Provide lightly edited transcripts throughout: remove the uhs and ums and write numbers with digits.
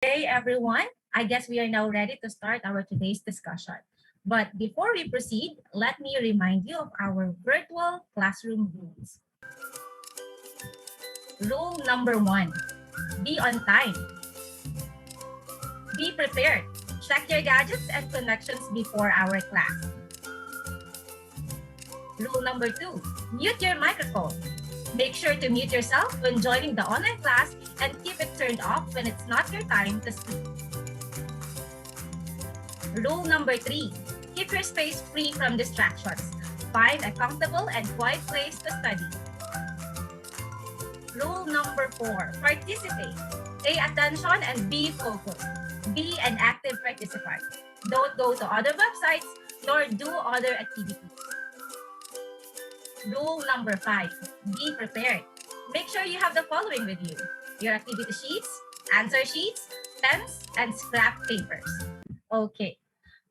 Hey everyone, I guess we are now ready to start our today's discussion. But before we proceed, let me remind you of our virtual classroom rules. Rule number 1, be on time. Be prepared. Check your gadgets and connections before our class. Rule number 2, mute your microphone. Make sure to mute yourself when joining the online class and keep it turned off when it's not your time to speak. Rule number 3, keep your space free from distractions. Find a comfortable and quiet place to study. Rule number 4, participate. Pay attention and be focused. Be an active participant. Don't go to other websites nor do other activities. Rule number 5, be prepared. Make sure you have the following with you: your activity sheets, answer sheets, pens, and scrap papers. Okay,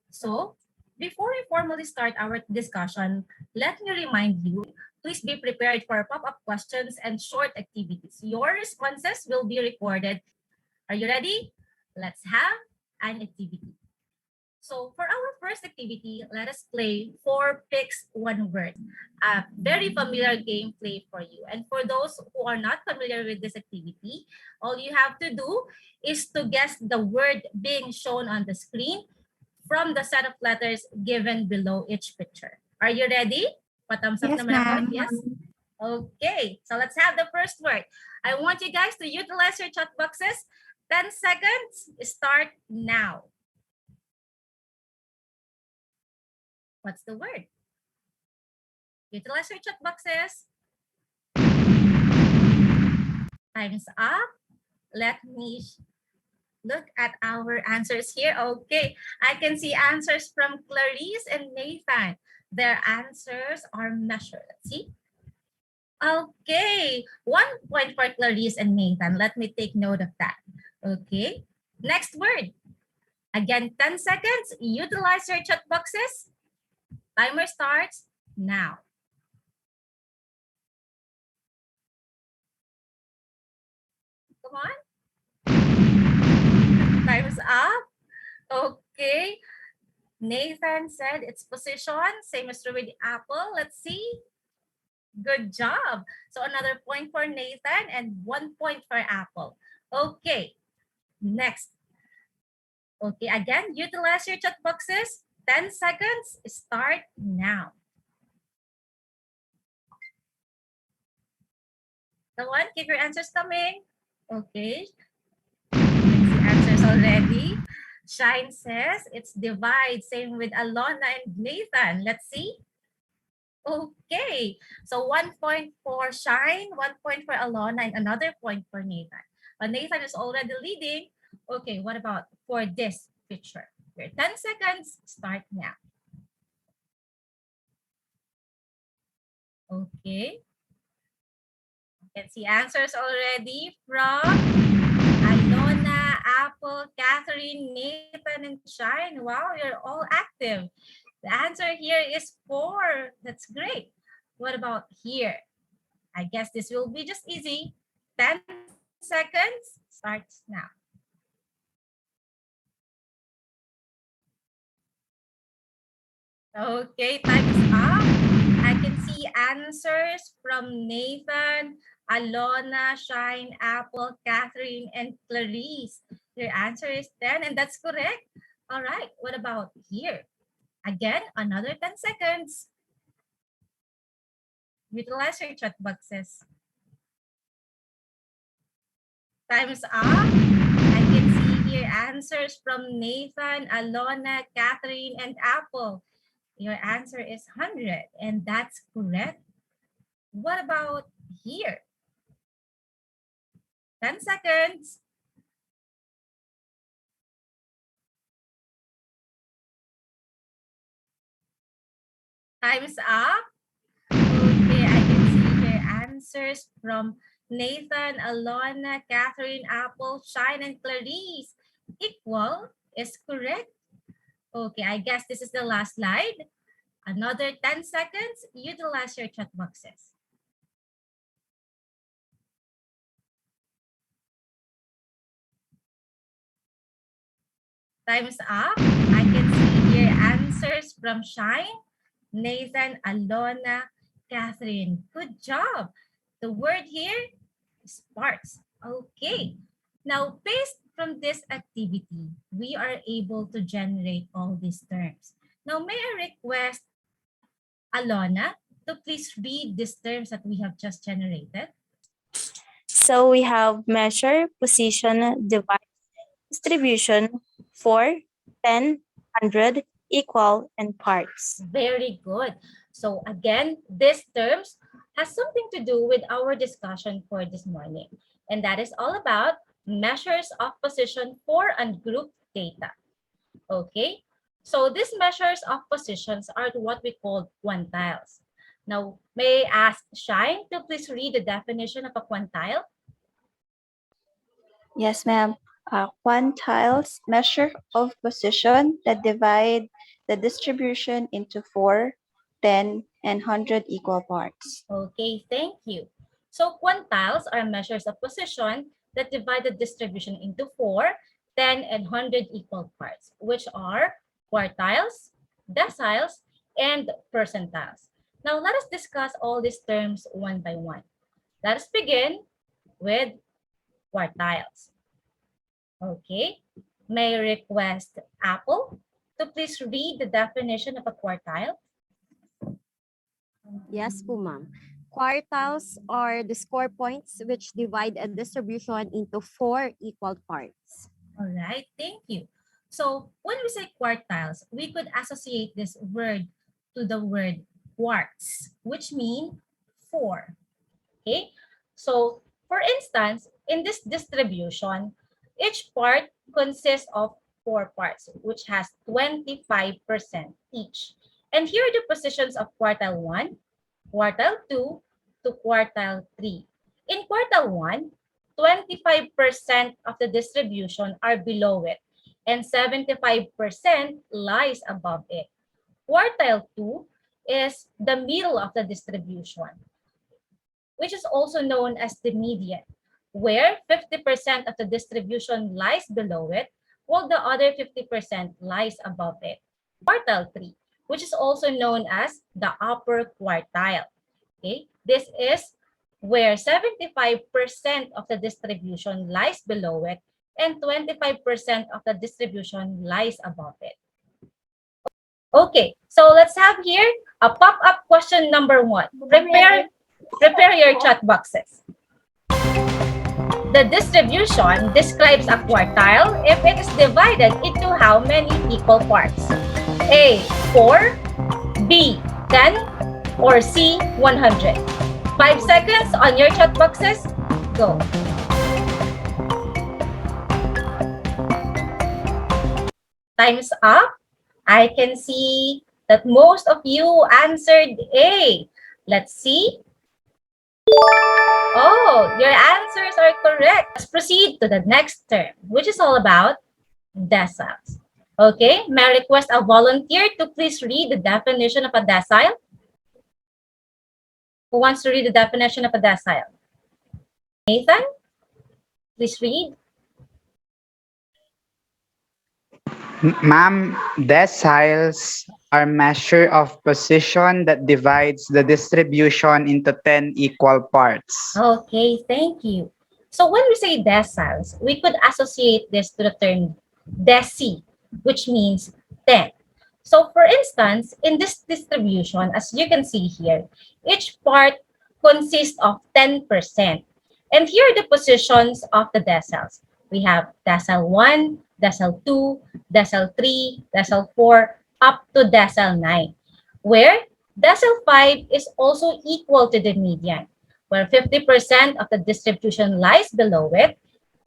so before we formally start our discussion, let me remind you, please be prepared for pop-up questions and short activities. Your responses will be recorded. Are you ready? Let's have an activity. So for our first activity, let us play 4 picks 1 word. A very familiar gameplay for you. And for those who are not familiar with this activity, all you have to do is to guess the word being shown on the screen from the set of letters given below each picture. Are you ready? Pa-thumbs up Yes, naman ako. ma'am. Yes? Okay, so let's have the first word. I want you guys to utilize your chat boxes. 10 seconds, start now. What's the word? Utilize your chat boxes. Time's up. Let me look at our answers here. Okay, I can see answers from Clarice and Nathan. Their answers are measured. Let's see. Okay, 1 point for Clarice and Nathan. Let me take note of that. Okay, next word. Again, 10 seconds. Utilize your chat boxes. Timer starts now. Come on. Time's up. Okay. Nathan said its position. Same as with the apple. Let's see. Good job. So another point for Nathan and 1 point for apple. Okay. Next. Okay, again, utilize your chat boxes. 10 seconds. Start now. The one, keep your answers coming. Okay. Let's see answers already. Shine says it's divide. Same with Alona and Nathan. Let's see. Okay. So 1 point for Shine, 1 point for Alona, and another point for Nathan. But Nathan is already leading. Okay, what about for this picture? Your 10 seconds, start now. Okay. You can see answers already from Alona, Apple, Catherine, Nathan, and Shine. Wow, you're all active. The answer here is 4. That's great. What about here? I guess this will be just easy. 10 seconds starts now. Okay, time is up. I can see answers from Nathan, Alona, Shine, Apple, Catherine, and Clarice. Your answer is 10, and that's correct. All right, what about here? Again, another 10 seconds. Utilize your chat boxes. Time's up. I can see here answers from Nathan, Alona, Catherine, and Apple. Your answer is 100, and that's correct. What about here? 10 seconds. Time's up. Okay, I can see here answers from Nathan, Alona, Catherine, Apple, Shine, and Clarice. Equal is correct. Okay, I guess this is the last slide. Another 10 seconds. Utilize your chat boxes. Time's up. I can see here answers from Shine, Nathan, Alona, Catherine. Good job. The word here is parts. Okay. Now, based from this activity, we are able to generate all these terms. Now, may I request Alona to please read these terms that we have just generated? So we have measure, position, divide, distribution, for, 10, 100, equal, and parts. Very good. So again, these terms has something to do with our discussion for this morning. And that is all about measures of position for ungrouped data. Okay? So these measures of positions are what we call quantiles. Now, may I ask Shine to please read the definition of a quantile? Yes, ma'am. Quantiles measure of position that divide the distribution into 4, 10, and 100 equal parts. Okay, thank you. So quantiles are measures of position that divide the distribution into 4, 10, and 100 equal parts, which are quartiles, deciles, and percentiles. Now let us discuss all these terms one by one. Let us begin with quartiles. Okay, may I request Apple to please read the definition of a quartile? Yes po, ma'am. Quartiles are the score points which divide a distribution into 4 equal parts. All right, thank you. So when we say quartiles, we could associate this word to the word quarts, which mean 4. Okay, so for instance, in this distribution, each part consists of 4 parts, which has 25% each. And here are the positions of quartile 1, quartile 2 to quartile 3. In quartile 1, 25% of the distribution are below it and 75% lies above it. Quartile 2 is the middle of the distribution, which is also known as the median, where 50% of the distribution lies below it, while the other 50% lies above it. Quartile 3, which is also known as the upper quartile. Okay, this is where 75% of the distribution lies below it and 25% of the distribution lies above it. Okay, so let's have here a pop-up question number 1. Prepare your chat boxes. The distribution describes a quartile if it is divided into how many equal parts? A, 4, B, 10, or C, 100? 5 seconds on your chat boxes. Go. Time's up. I can see that most of you answered A. Let's see. Oh, your answers are correct. Let's proceed to the next term, which is all about deciles. Okay, may I request a volunteer to please read the definition of a decile? Who wants to read the definition of a decile? Nathan, please read. Ma'am, deciles are measure of position that divides the distribution into 10 equal parts. Okay, thank you. So when we say deciles, we could associate this to the term deci, which means 10. So for instance, in this distribution, as you can see here, each part consists of 10%. And here are the positions of the deciles. We have decile 1, decile 2, decile 3, decile 4, up to decile 9, where decile 5 is also equal to the median, where 50% of the distribution lies below it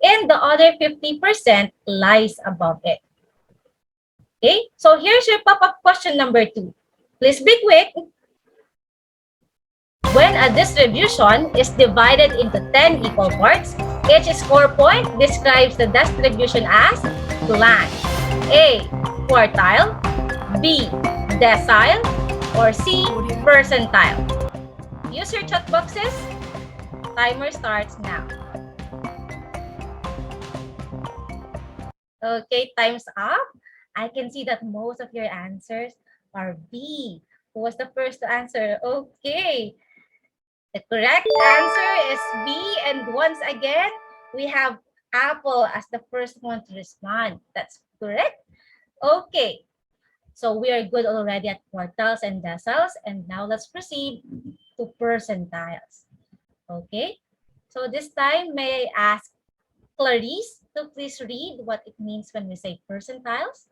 and the other 50% lies above it. Okay, so here's your pop-up question number 2. Please be quick. When a distribution is divided into 10 equal parts, each score point describes the distribution as blank. A, quartile, B, decile, or C, percentile. Use your chat boxes. Timer starts now. Okay, time's up. I can see that most of your answers are B. Who was the first to answer? Okay. The correct answer is B. And once again, we have Apple as the first one to respond. That's correct. Okay. So we are good already at quartiles and deciles. And now let's proceed to percentiles. Okay. So this time, may I ask Clarice to please read what it means when we say percentiles?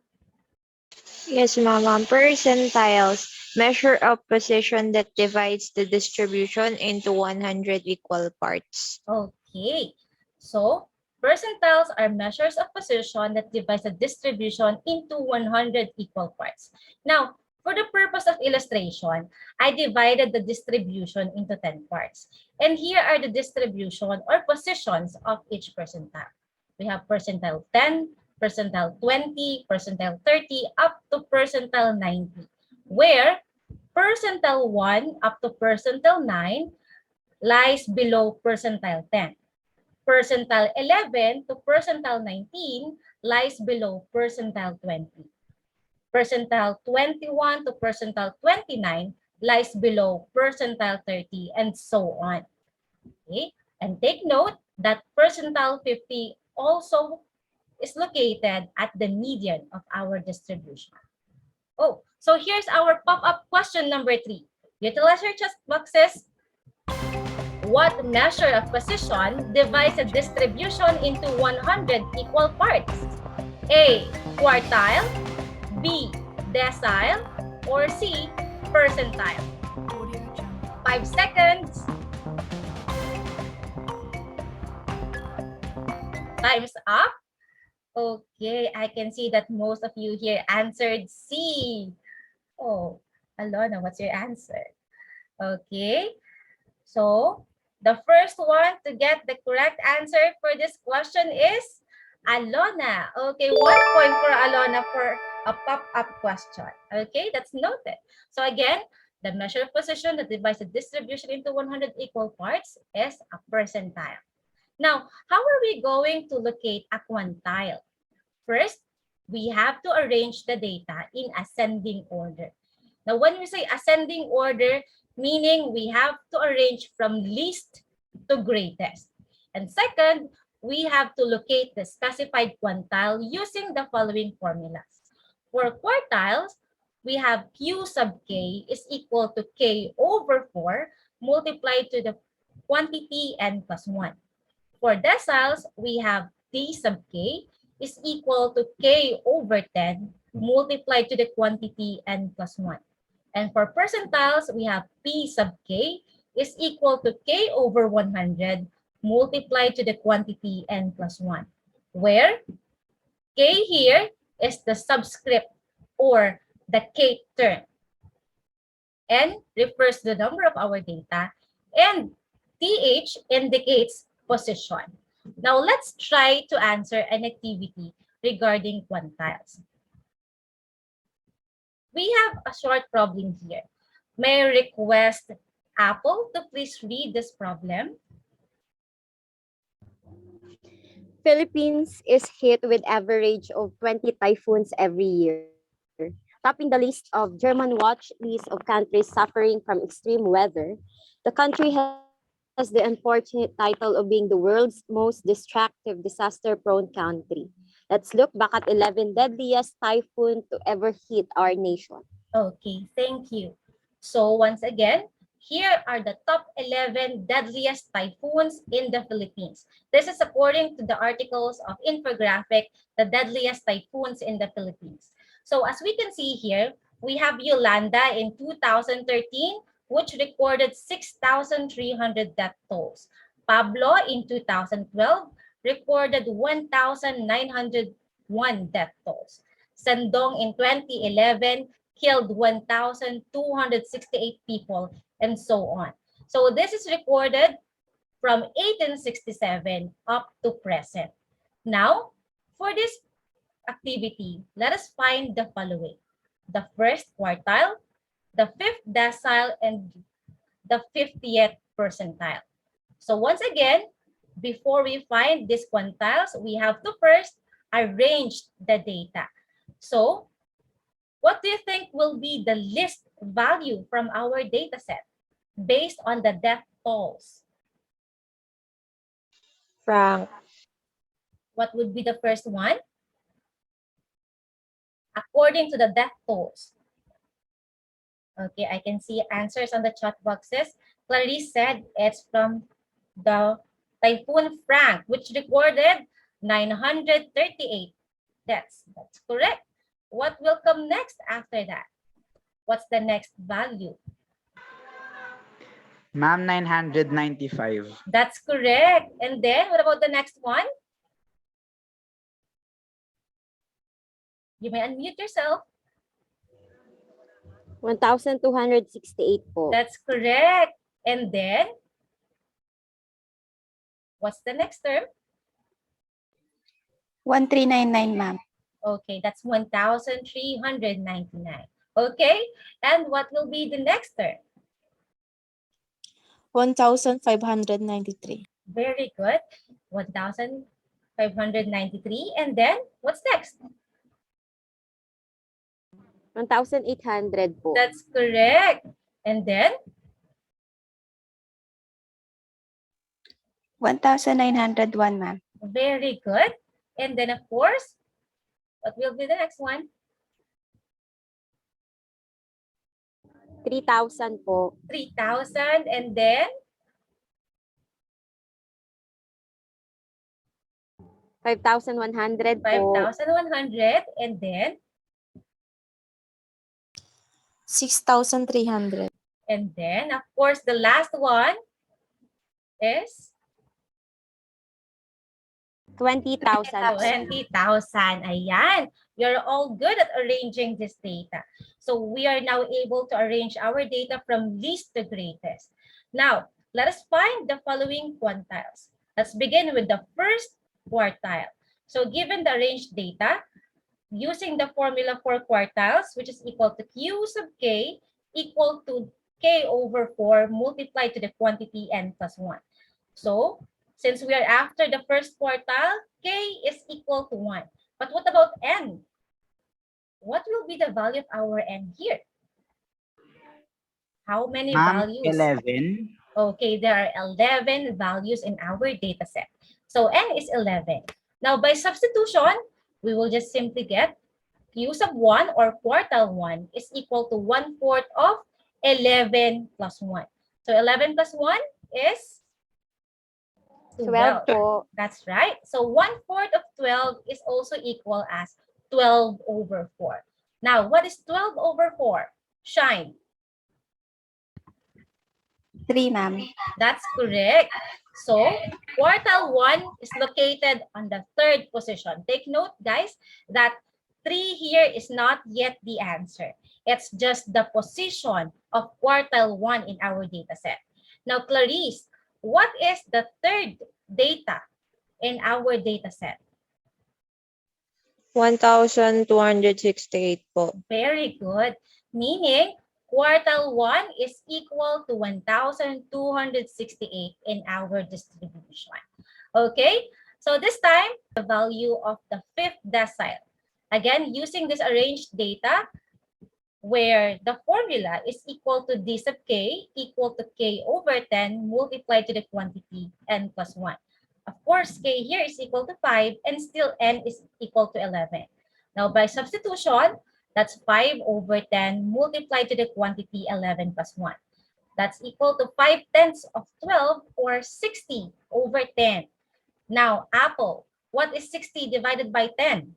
Yes, ma'am. Percentiles, measure of position that divides the distribution into 100 equal parts. Okay. So percentiles are measures of position that divides the distribution into 100 equal parts. Now, for the purpose of illustration, I divided the distribution into 10 parts. And here are the distribution or positions of each percentile. We have percentile 10, percentile 20, percentile 30, up to percentile 90, where percentile 1 up to percentile 9 lies below percentile 10. Percentile 11 to percentile 19 lies below percentile 20. Percentile 21 to percentile 29 lies below percentile 30, and so on. Okay? And take note that percentile 50 also is located at the median of our distribution. Oh, so here's our pop-up question number 3. Utilize your chat boxes. What measure of position divides a distribution into 100 equal parts? A. Quartile, B. Decile, or C. Percentile? 5 seconds. Time's up. Okay, I can see that most of you here answered C. Oh, Alona, what's your answer? Okay, so the first one to get the correct answer for this question is Alona. Okay, 1 point for Alona for a pop-up question. Okay, that's noted. So again, the measure of position that divides the distribution into 100 equal parts is a percentile. Now, how are we going to locate a quantile? First, we have to arrange the data in ascending order. Now, when we say ascending order, meaning we have to arrange from least to greatest. And second, we have to locate the specified quantile using the following formulas. For quartiles, we have Q sub k is equal to k over 4 multiplied to the quantity n plus 1. For deciles, we have D sub k is equal to k over 10 multiplied to the quantity n plus 1. And for percentiles, we have P sub k is equal to k over 100 multiplied to the quantity n plus 1, where k here is the subscript or the kth term. N refers to the number of our data, and TH indicates position. Now, let's try to answer an activity regarding quantiles. We have a short problem here. May I request Apple to please read this problem? Philippines is hit with average of 20 typhoons every year, topping the list of German watch list of countries suffering from extreme weather. The country has the unfortunate title of being the world's most destructive, disaster-prone country. Let's look back at 11 deadliest typhoon to ever hit our nation. Okay, thank you. So once again, here are the top 11 deadliest typhoons in the Philippines. This is according to the articles of infographic, the deadliest typhoons in the Philippines. So as we can see here, we have Yolanda in 2013, which recorded 6,300 death tolls. Pablo in 2012 recorded 1,901 death tolls. Sandong in 2011 killed 1,268 people, and so on. So this is recorded from 1867 up to present. Now, for this activity, let us find the following: the first quartile, the fifth decile, and the 50th percentile. So once again, before we find these quantiles, we have to first arranged the data. So, what do you think will be the least value from our data set based on the death tolls? Frank. What would be the first one? According to the death tolls. Okay, I can see answers on the chat boxes. Clarice said it's from the Typhoon Frank, which recorded 938 deaths. That's correct. What will come next after that? What's the next value? Ma'am, 995. That's correct. And then what about the next one? You may unmute yourself. 1,268 po. That's correct. And then, what's the next term? 1399, ma'am. Okay, that's 1,399. Okay, and what will be the next term? 1,593. Very good. 1,593. And then, what's next? 1,800 po. That's correct. And then, 1,901, ma'am. very good. And then, of course, what will be the next one? 3,000 po. 3,000. And then, 5,100 po. 5,100. And then, 6,300. and then, of course, the last one is 20,000 po. 20,000. Ayan. You're all good at arranging this data. So we are now able to arrange our data from least to greatest. Now, let us find the following quantiles. Let's begin with the first quartile. So given the arranged data, using the formula for quartiles, which is equal to Q sub K equal to K over 4 multiplied to the quantity n plus 1. So, since we are after the first quartile, K is equal to 1. But what about n? What will be the value of our n here? How many Ma'am, values? 11. Okay, there are 11 values in our data set. So n is 11. Now, by substitution, we will just simply get Q sub 1 or quartile 1 is equal to 1/4 of 11 plus 1. So 11 plus 1 is 12 po. That's right. So 1/4 of 12 is also equal as 12 over 4. Now, what is 12 over 4? Shine. 3, ma'am. That's correct. So, quartile 1 is located on the third position. Take note, guys, that 3 here is not yet the answer. It's just the position of quartile 1 in our data set. Now, Clarice, what is the third data in our data set? 1,268 po. Very good. Meaning, quartile 1 is equal to 1,268 in our distribution. Okay, so this time, the value of the fifth decile. Again, using this arranged data, where the formula is equal to d sub k equal to k over 10 multiplied to the quantity n plus 1. Of course, k here is equal to 5 and still n is equal to 11. Now, by substitution, that's 5 over 10 multiplied to the quantity 11 plus 1. That's equal to 5/10 of 12 or 60 over 10. Now, Apple, what is 60 divided by 10?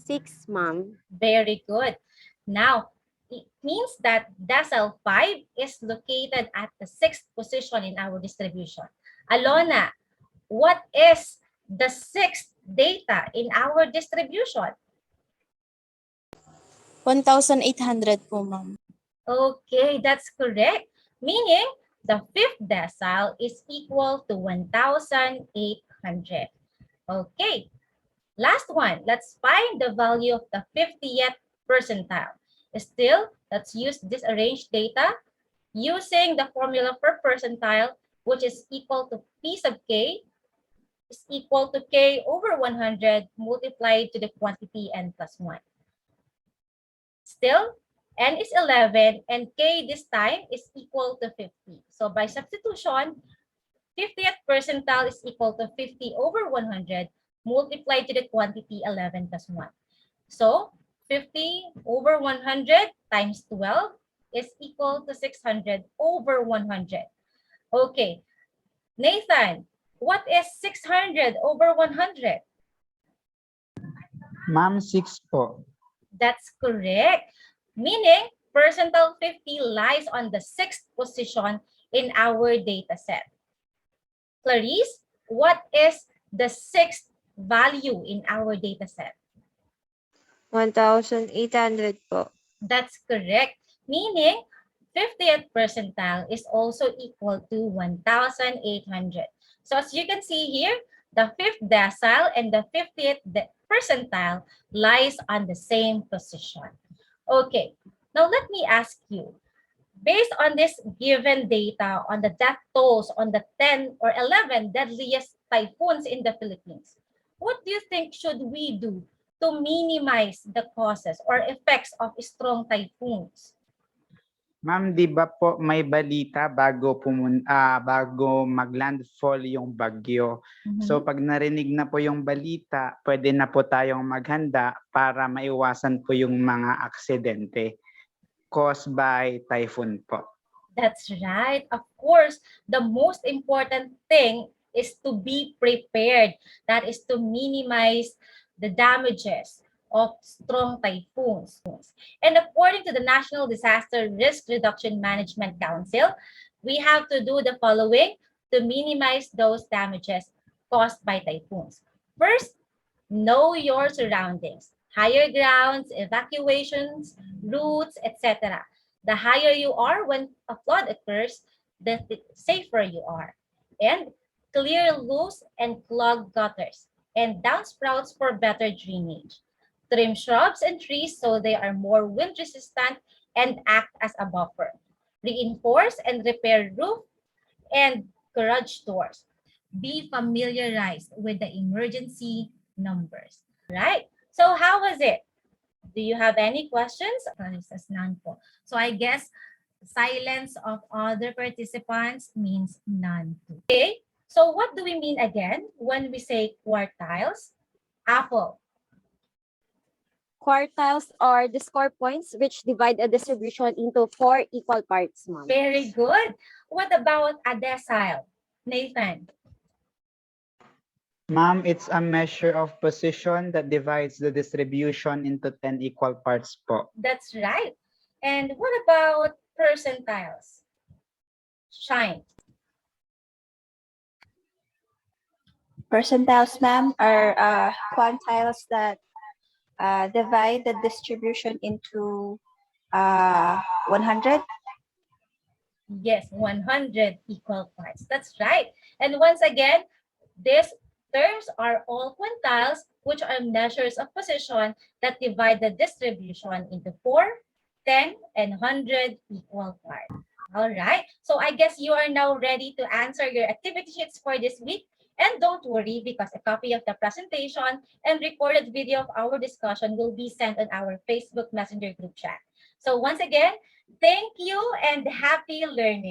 6, ma'am. Very good. Now, it means that decile 5 is located at the 6th position in our distribution. Alona, what is the 6th data in our distribution? 1,800 po, ma'am. Okay, that's correct. Meaning, the 5th decile is equal to 1,800. Okay, last one. Let's find the value of the 50th percentile. Still, let's use this arranged data using the formula for percentile, which is equal to P sub k is equal to k over 100 multiplied to the quantity n plus 1. Still, n is 11 and k this time is equal to 50. So by substitution, 50th percentile is equal to 50 over 100 multiplied to the quantity 11 plus 1. So 50 over 100 times 12 is equal to 600 over 100. Okay, Nathan, what is 600 over 100? Ma'am, 6 po. That's correct. Meaning, percentile 50 lies on the 6th position in our data set. Clarice, what is the 6th value in our data set? 1,800 po. That's correct. Meaning, 50th percentile is also equal to 1,800. So as you can see here, the 5th decile and the 50th percentile lies on the same position. Okay, now let me ask you, based on this given data on the death tolls on the 10 or 11 deadliest typhoons in the Philippines, what do you think should we do to minimize the causes or effects of strong typhoons? Ma'am, di ba po may balita bago maglandfall yung bagyo? So pag narinig na po yung balita, pwede na po tayong maghanda para maiwasan po yung mga aksidente caused by typhoon po. That's right. Of course, the most important thing is to be prepared. That is to minimize the damages of strong typhoons. And according to the National Disaster Risk Reduction Management Council, we have to do the following to minimize those damages caused by typhoons. First, know your surroundings, higher grounds, evacuations, routes, etc. The higher you are when a flood occurs, the safer you are. And clear loose and clogged gutters and downspouts for better drainage. Trim shrubs and trees so they are more wind resistant and act as a buffer. Reinforce and repair roof and garage doors. Be familiarized with the emergency numbers. Right? So how was it? Do you have any questions? None po. So I guess silence of other participants means none too. Okay, so what do we mean again when we say quartiles? Apple. Quartiles are the score points which divide a distribution into 4 equal parts, ma'am. Very good. What about a decile? Nathan. Ma'am, it's a measure of position that divides the distribution into 10 equal parts po. That's right. And what about percentiles? Shine. Percentiles, ma'am, are quantiles that divide the distribution into 100. Yes, 100 equal parts. That's right. And once again, these terms are all quantiles, which are measures of position that divide the distribution into 4, 10, and 100 equal parts. All right. So I guess you are now ready to answer your activity sheets for this week. And don't worry, because a copy of the presentation and recorded video of our discussion will be sent on our Facebook Messenger group chat. So once again, thank you and happy learning.